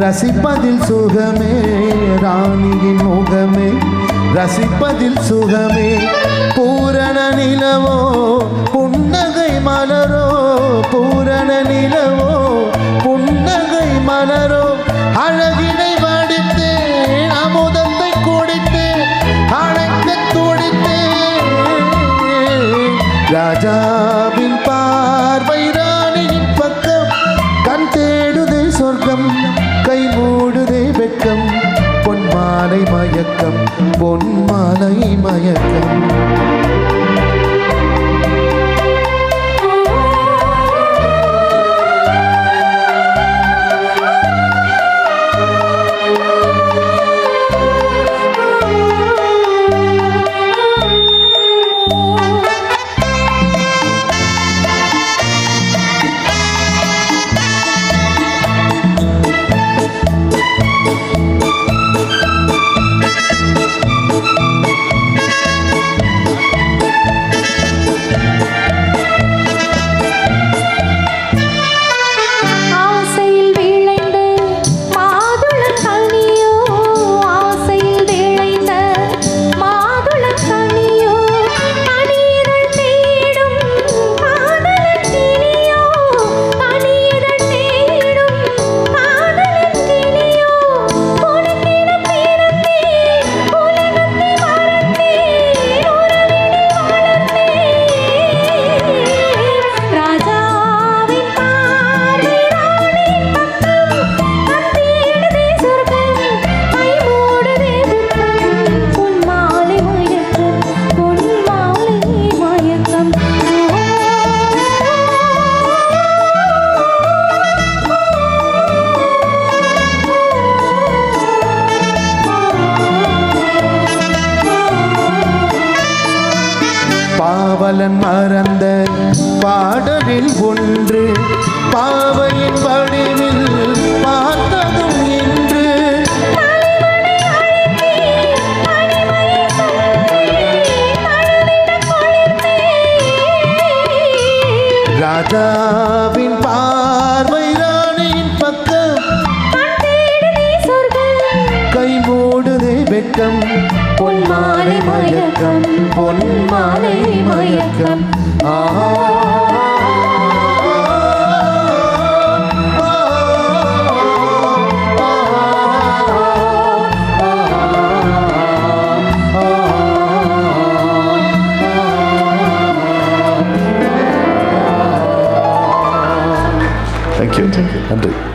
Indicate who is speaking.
Speaker 1: ரசிப்பதில் சுகமே, ராணியின் முகமே ரசிப்பதில் சுகமே. பூரண நிலவோ புன்னகை மலரோ, பூரண நிலவோ புன்னகை மலரோ. அழகினை வடித்தேன், அமுதத்தை குடித்தேன், அழைக்க துடித்தேன். ராஜாவின் பார்வை ராணியின் பக்கம், கண் தேடுதே சொர்க்கம், கை மூடுதே வெட்கம். பொன்மாலை மயக்கம், பொன்மாலை மயக்கம். பாவலன் மறந்த பாடலில் ஒன்று, பாவையின் வடிவில் பார்த்ததும் இன்று. ராஜாவின் பார்வை ராணியின் பக்கம், கை மூடுதே வெட்கம். பொன்மாலை மயக்கம், பொன்மாலை மயக்கம்.
Speaker 2: Thank you. நன்றி.